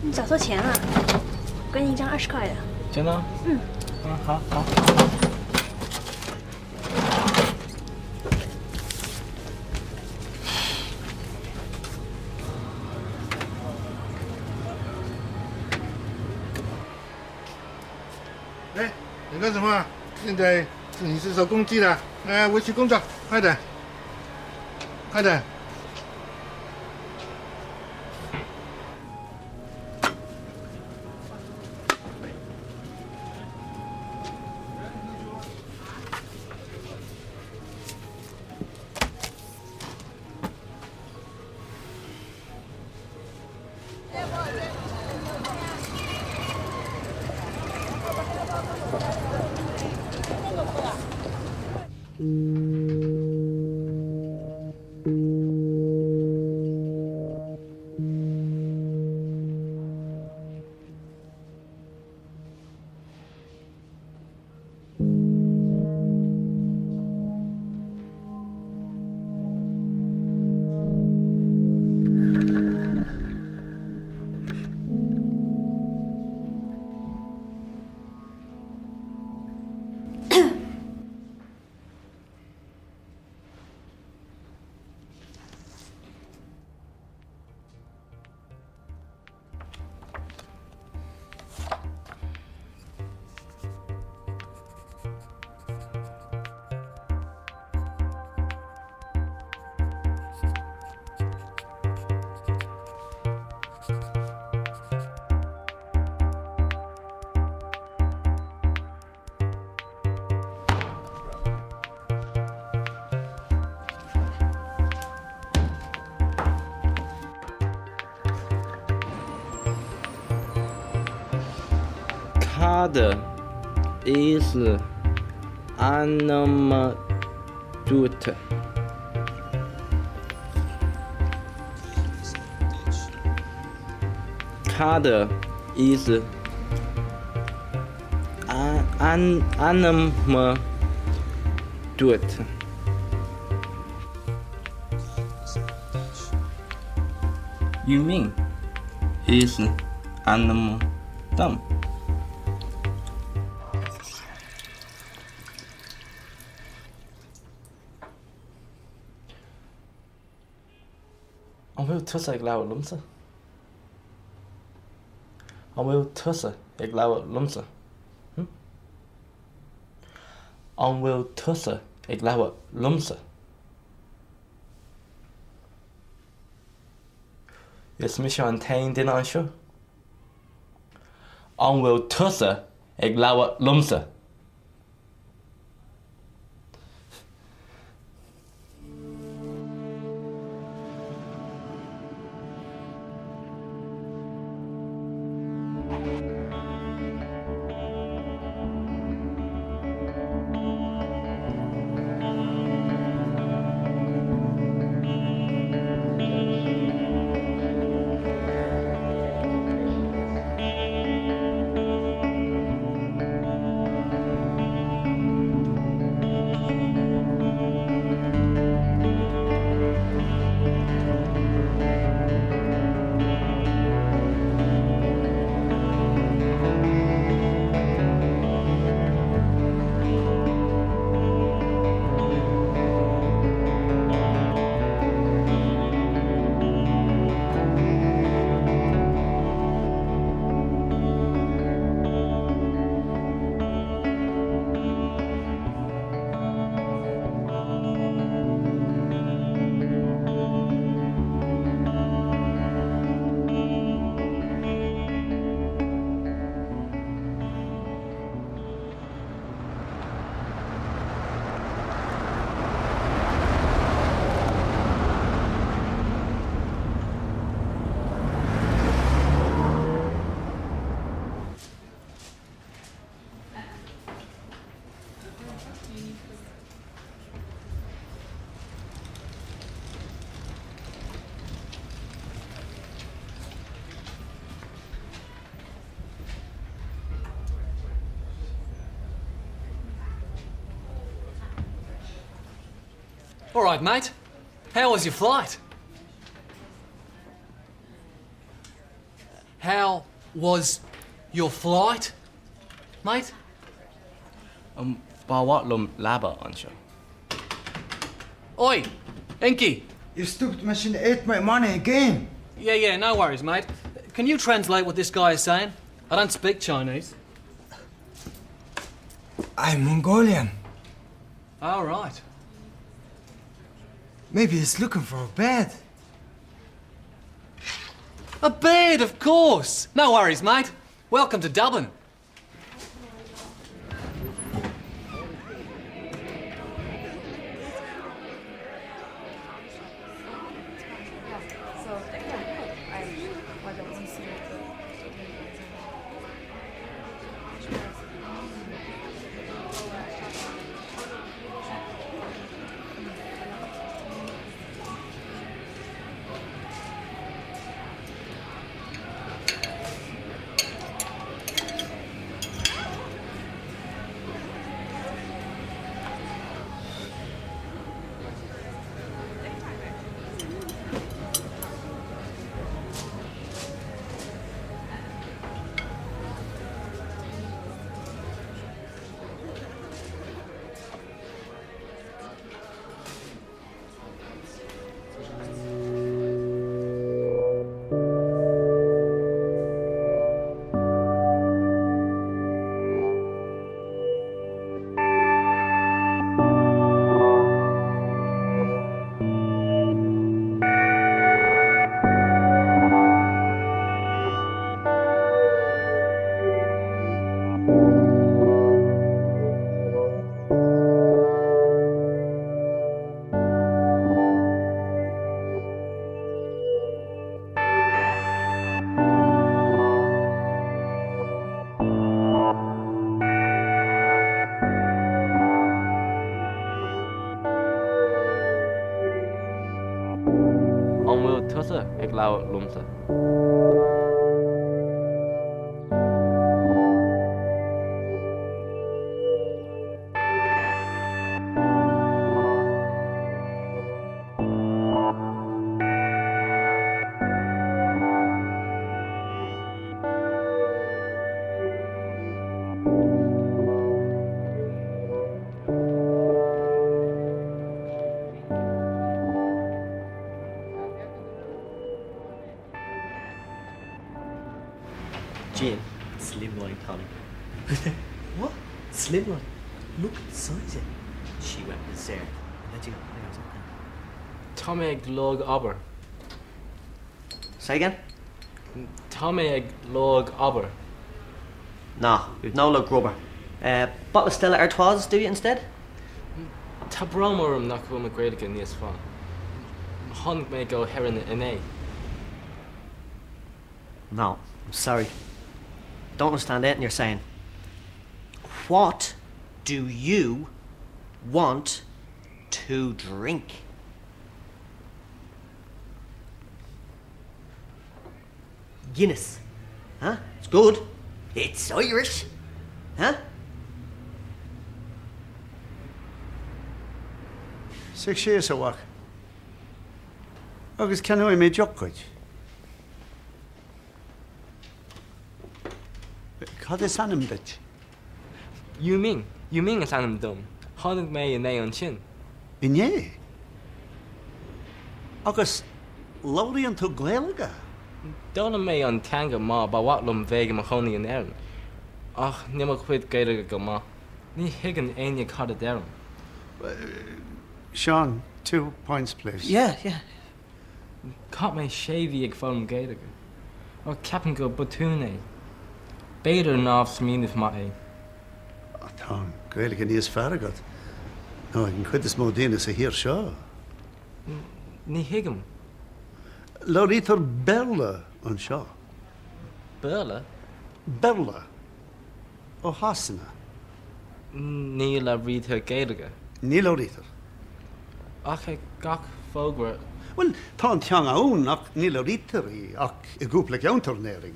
你找错钱了，我给你一张20块的。真的？嗯。好。哎，你干什么？现在你是收工具了，回去工作，快点，快点。Card is Ainm Dom. Card is Ainm Dom. Ming is Ainm Dom. Ông vil tusse jeg laver lumse. Ông vil tusse jeg laver lumse. Ông vil tusse jeg laver lumse. Hvis vi ikke har en tegn din ansjo. Ông vil tusse jeg laver lumse. All right, mate. How was your flight? How was your flight, mate? Ba wat lum laba anseo. Oi, Enki. You stupid machine ate my money again. Yeah, no worries, mate. Can you translate what this guy is saying? I don't speak Chinese. I'm Mongolian. All right. Maybe he's looking for a bed. A bed, of course. No worries, mate. Welcome to Dublin. An bhfuil tusa ag leabhar lumsa. Jane, slimline Tommy. What? Slimline? Look at the size of it. She went berserk. Let you know. Hang on a second. Tá ag log aber. Say again? Tá ag log aber. Nah, we've no look rubber. Bottle of Stella Artois, do you instead? Tá bromorm nach bhfuil a gréadacha níos fáin. Tháinig mé go heran in é. No, I'm sorry. Don't understand anything you're saying. What do you want to drink? Guinness. Huh? It's good. It's Irish. Huh? Six years of work. Agus ceann I mé jocuid. Cad is Ainm Dom? Ming is Ainm Dom. Tháinig mé in é an sin. Inné? Agus Lóiríonn tú Gaeilge? Dóna mé an teanga má ba wat lum bhéige a chonaí an aireann. Ach, níl chuid Gaeilge go má. Ní higann aine cad a dearm. Sean, 2 points, please. Yeah. Cá mé séhí ag fáil Gaeilge. Ó ceapan go butún é. Beidir náf smíanamh má é. Tá Gaeilge níos fearr agad. No, I can chuid is mó daoine sa hir seo. Ní higamm. Lóirítear Bella an seo. Bella? Bella. Ó Hasanna. Ní le ríthe Gaeilge. Ní lóirítear. Ach ag gach fógra. Well, tá an teanga ún ach ní lóirítearí ach I gúpla ceantarnéiring.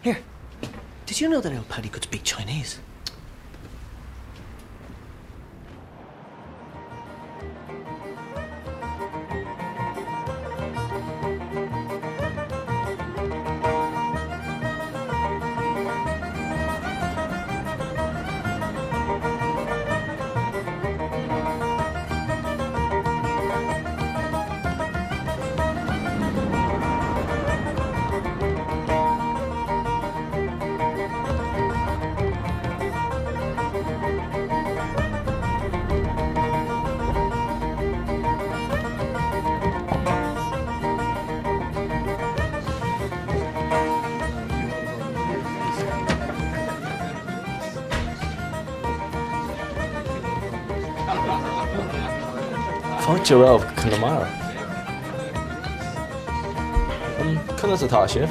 Here. Did you know that old Paddy could speak Chinese? Portugal Connemara. Kunnen ze het haasje?